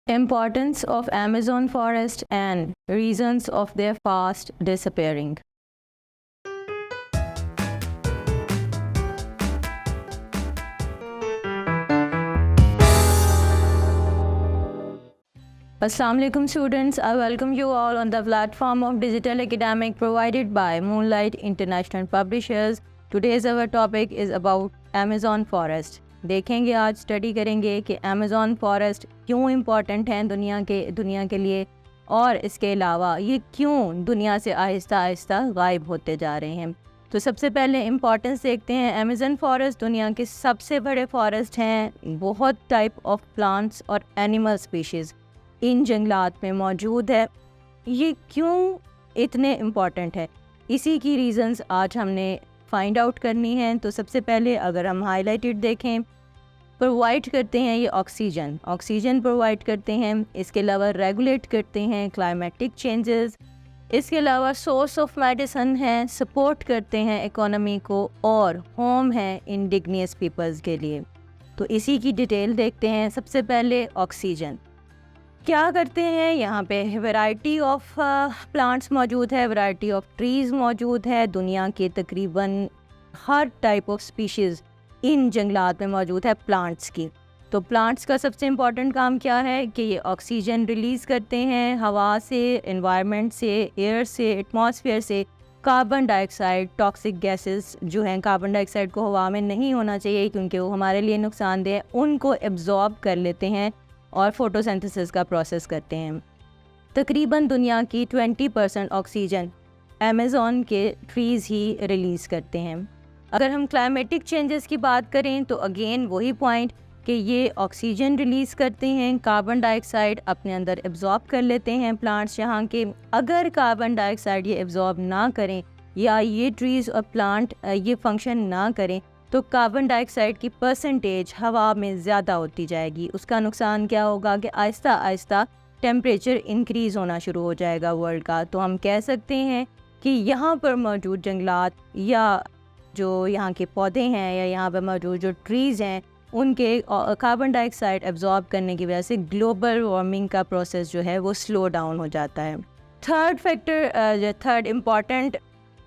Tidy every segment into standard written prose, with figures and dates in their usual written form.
Importance of Amazon forest and reasons of their fast disappearing. Assalamu alaikum students, I welcome you all on the platform of Digital Academic provided by Moonlight International Publishers. Today's our topic is about Amazon forest. देखेंगे आज study करेंगे कि Amazon forest क्यों important हैं दुनिया के लिए और इसके अलावा ये क्यों दुनिया से आहिस्ता आहिस्ता गायब होते जा रहे हैं। तो सबसे पहले इम्पॉर्टेंस देखते हैं। अमेज़न फॉरेस्ट दुनिया के सबसे बड़े फॉरेस्ट हैं। बहुत टाइप ऑफ प्लांट्स और एनिमल स्पीशीज़ इन जंगलात में मौजूद है। ये क्यों इतने इम्पॉर्टेंट है, इसी की रीज़न्स आज हमने फाइंड आउट करनी है। तो सबसे पहले अगर हम हाईलाइटेड देखें, प्रोवाइड करते हैं ये ऑक्सीजन प्रोवाइड करते हैं। इसके अलावा रेगुलेट करते हैं क्लाइमेटिक चेंजेस। इसके अलावा सोर्स ऑफ मेडिसिन है, सपोर्ट करते हैं इकोनॉमी को और होम है इंडिजिनियस पीपल्स के लिए। तो इसी की डिटेल देखते हैं। सबसे पहले ऑक्सीजन क्या करते हैं। यहाँ पे वैरायटी ऑफ प्लांट्स मौजूद है, वैरायटी ऑफ ट्रीज़ मौजूद है। दुनिया के तकरीबन हर टाइप ऑफ स्पीशीज़ इन जंगलात में मौजूद है प्लांट्स की। तो प्लांट्स का सबसे इम्पॉर्टेंट काम क्या है कि ये ऑक्सीजन रिलीज़ करते हैं हवा से, एनवायरनमेंट से, एयर से, एटमॉस्फेयर से। कार्बन डाइऑक्साइड, टॉक्सिक गैसेस जो हैं, कार्बन डाइऑक्साइड को हवा में नहीं होना चाहिए क्योंकि वो हमारे लिए नुकसानदेह है, उनको एब्जॉर्ब कर लेते हैं और फोटोसिंथेसिस का प्रोसेस करते हैं। तकरीबन दुनिया की 20% ऑक्सीजन अमेज़ॉन के ट्रीज़ ही रिलीज़ करते हैं। अगर हम क्लाइमेटिक चेंजेस की बात करें तो अगेन वही पॉइंट कि ये ऑक्सीजन रिलीज़ करते हैं, कार्बन डाइऑक्साइड अपने अंदर एब्जॉर्ब कर लेते हैं प्लांट्स यहाँ के। अगर कार्बन डाइऑक्साइड ये एब्जॉर्ब ना करें या ये ट्रीज़ और प्लांट ये फंक्शन ना करें तो कार्बन डाइऑक्साइड की परसेंटेज हवा में ज़्यादा होती जाएगी। उसका नुकसान क्या होगा कि आहिस्ता आहिस्ता टेम्परेचर इंक्रीज़ होना शुरू हो जाएगा वर्ल्ड का। तो हम कह सकते हैं कि यहाँ पर मौजूद जंगलात या जो यहाँ के पौधे हैं या यहाँ पर मौजूद जो ट्रीज़ हैं, उनके कार्बन डाइऑक्साइड एब्जॉर्ब करने की वजह से ग्लोबल वार्मिंग का प्रोसेस जो है वो स्लो डाउन हो जाता है। थर्ड इम्पॉर्टेंट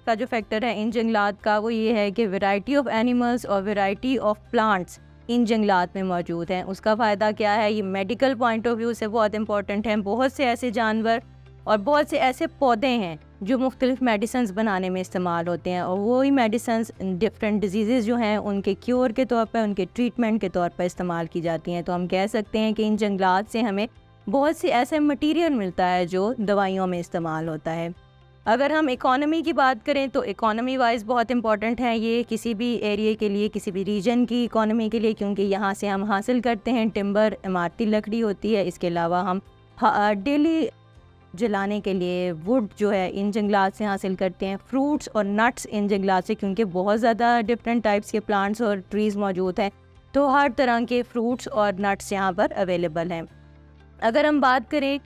का जो फैक्टर है इन जंगलात का वो ये है कि वैरायटी ऑफ एनिमल्स और वैरायटी ऑफ प्लांट्स इन जंगलात में मौजूद हैं। उसका फ़ायदा क्या है, ये मेडिकल पॉइंट ऑफ व्यू से बहुत इंपॉर्टेंट हैं। बहुत से ऐसे जानवर और बहुत से ऐसे पौधे हैं जो मुख्तलिफ मेडिसिन्स बनाने में इस्तेमाल होते हैं और वही मेडिसिन्स डिफरेंट डिजीज़ जो हैं उनके क्योर के तौर पर, उनके ट्रीटमेंट के तौर पर इस्तेमाल की जाती हैं। तो हम कह सकते हैं कि इन जंगलात से हमें बहुत से ऐसे मटीरियल मिलता है जो दवाइयों में इस्तेमाल होता है। अगर हम इकोनॉमी की बात करें तो इकोनॉमी वाइज बहुत इंपॉर्टेंट है ये किसी भी एरिया के लिए, किसी भी रीजन की इकोनॉमी के लिए, क्योंकि यहाँ से हम हासिल करते हैं टिम्बर, इमारती लकड़ी होती है। इसके अलावा हम डेली जलाने के लिए वुड जो है इन जंगलात से हासिल करते हैं। फ्रूट्स और नट्स इन जंगलात से, क्योंकि बहुत ज़्यादा डिफरेंट टाइप्स के प्लांट्स और ट्रीज़ मौजूद हैं, तो हर तरह के फ्रूट्स और नट्स यहाँ पर अवेलेबल हैं। अगर हम बात करें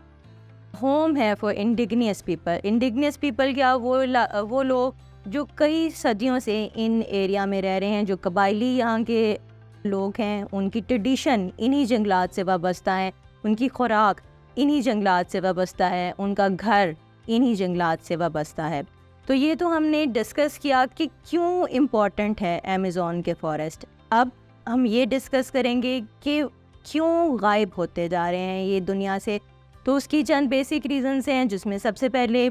होम है फॉर इंडिजिनियस पीपल क्या, वो लोग जो कई सदियों से इन एरिया में रह रहे हैं, जो कबायली यहाँ के लोग हैं, उनकी ट्रेडिशन इन्हीं जंगलात से वाबस्ता है, उनकी खुराक इन्हीं जंगलात से वाबस्ता है, उनका घर इन्हीं जंगलात से वाबस्ता है। तो ये तो हमने डिस्कस किया कि क्यों इम्पोर्टेंट है अमेज़ॉन के फॉरेस्ट। अब हम ये डिस्कस करेंगे कि क्यों गायब होते जा रहे हैं ये दुनिया से। तो उसकी चंद बेसिक रीज़न्स हैं, जिसमें सबसे पहले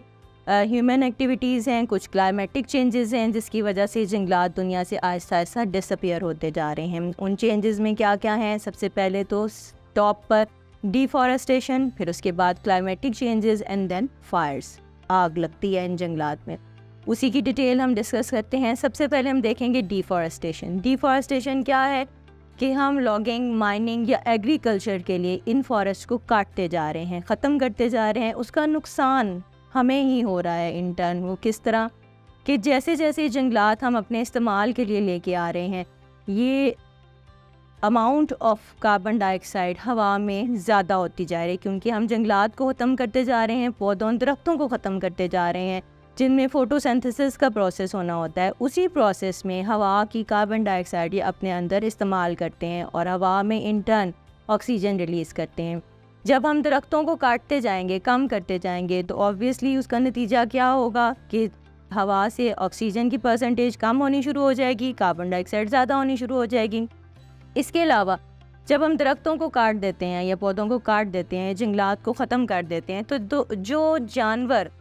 ह्यूमन एक्टिविटीज़ हैं, कुछ क्लाइमेटिक चेंजेस हैं जिसकी वजह से जंगलात दुनिया से आहिस्ता आहिस्ता डिसअपियर होते जा रहे हैं। उन चेंजेस में क्या क्या हैं, सबसे पहले तो टॉप पर डिफॉरेस्टेशन, फिर उसके बाद climatic changes and then fires, आग लगती है इन जंगलात में। उसी की डिटेल हम डिस्कस करते हैं। सबसे पहले हम देखेंगे डिफॉरेस्टेशन क्या है कि हम लॉगिंग, माइनिंग या एग्रीकल्चर के लिए इन फॉरेस्ट को काटते जा रहे हैं, ख़त्म करते जा रहे हैं। उसका नुकसान हमें ही हो रहा है इन टर्न। वो किस तरह कि जैसे जैसे जंगलात हम अपने इस्तेमाल के लिए लेके आ रहे हैं, ये अमाउंट ऑफ कार्बन डाइऑक्साइड हवा में ज़्यादा होती जा रही है, क्योंकि हम जंगलात को ख़त्म करते जा रहे हैं, पौधों दरख्तों को ख़त्म करते जा रहे हैं जिनमें फोटोसिंथेसिस का प्रोसेस होना होता है। उसी प्रोसेस में हवा की कार्बन डाइऑक्साइड ये अपने अंदर इस्तेमाल करते हैं और हवा में इन टर्न ऑक्सीजन रिलीज़ करते हैं। जब हम दरख्तों को काटते जाएंगे, कम करते जाएंगे, तो ऑब्वियसली उसका नतीजा क्या होगा कि हवा से ऑक्सीजन की परसेंटेज कम होनी शुरू हो जाएगी, कार्बन डाइऑक्साइड ज़्यादा होनी शुरू हो जाएगी। इसके अलावा जब हम दरख्तों को काट देते हैं या पौधों को काट देते हैं, जंगलात को ख़त्म कर देते हैं, तो जो जानवर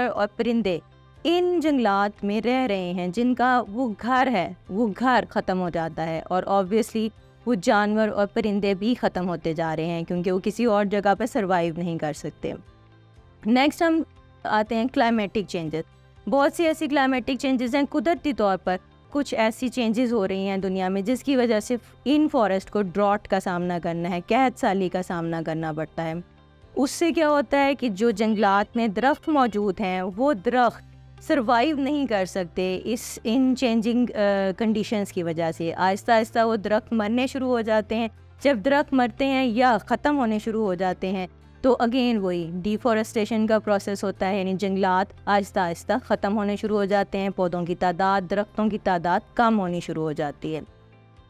और परिंदे इन जंगलात में रह रहे हैं, जिनका वो घर है, वो घर ख़त्म हो जाता है और ऑब्वियसली वो जानवर और परिंदे भी ख़त्म होते जा रहे हैं क्योंकि वो किसी और जगह पर सर्वाइव नहीं कर सकते। नेक्स्ट हम आते हैं क्लाइमेटिक चेंजेस। बहुत सी ऐसी क्लाइमेटिक चेंजेस हैं, कुदरती तौर पर कुछ ऐसी चेंजेस हो रही हैं दुनिया में जिसकी वजह से इन फॉरेस्ट को ड्रॉट का सामना करना है, कहत साली का सामना करना पड़ता है। उससे क्या होता है कि जो जंगलात में दरख्त मौजूद हैं वो दरख्त सर्वाइव नहीं कर सकते इन चेंजिंग कंडीशंस की वजह से। आहिस्ता आहिस्ता वो दरख्त मरने शुरू हो जाते हैं। जब दरख्त मरते हैं या ख़त्म होने शुरू हो जाते हैं तो अगेन वही डिफॉरेस्टेशन का प्रोसेस होता है, यानी जंगलात आहिस्ता आहिस्ता ख़त्म होने शुरू हो जाते हैं, पौधों की तादाद, दरख्तों की तादाद कम होनी शुरू हो जाती है।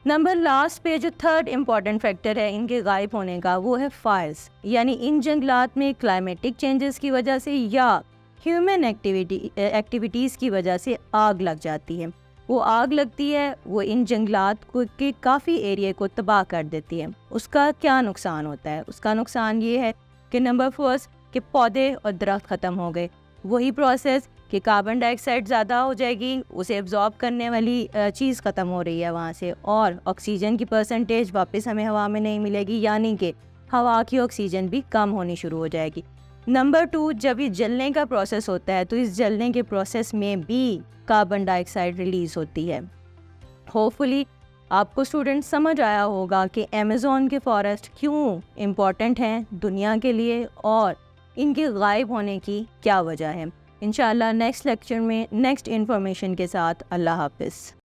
नंबर लास्ट पे जो थर्ड इम्पॉर्टेंट फैक्टर है इनके गायब होने का, वो है फायर्स। यानी इन जंगलात में क्लाइमेटिक चेंजेस की वजह से या ह्यूमन एक्टिविटीज़ की वजह से आग लग जाती है। वो आग लगती है, वो इन जंगलात को के काफ़ी एरिया को तबाह कर देती है। उसका क्या नुकसान होता है? उसका नुकसान ये है कि नंबर फर्स्ट कि पौधे और दरख्त ख़त्म हो गए। वही प्रोसेस कि कार्बन डाइऑक्साइड ज़्यादा हो जाएगी, उसे एब्जॉर्ब करने वाली चीज़ ख़त्म हो रही है वहाँ से, और ऑक्सीजन की परसेंटेज वापस हमें हवा में नहीं मिलेगी, यानी कि हवा की ऑक्सीजन भी कम होनी शुरू हो जाएगी। नंबर 2, जब ये जलने का प्रोसेस होता है तो इस जलने के प्रोसेस में भी कार्बन डाइऑक्साइड रिलीज़ होती है। होपफुली आपको स्टूडेंट्स समझ आया होगा कि अमेज़ॉन के फॉरेस्ट क्यों इम्पॉर्टेंट हैं दुनिया के लिए और इनके गायब होने की क्या वजह है। इंशाल्लाह नेक्स्ट लेक्चर में नेक्स्ट इन्फॉर्मेशन के साथ। अल्लाह हाफ़िज़।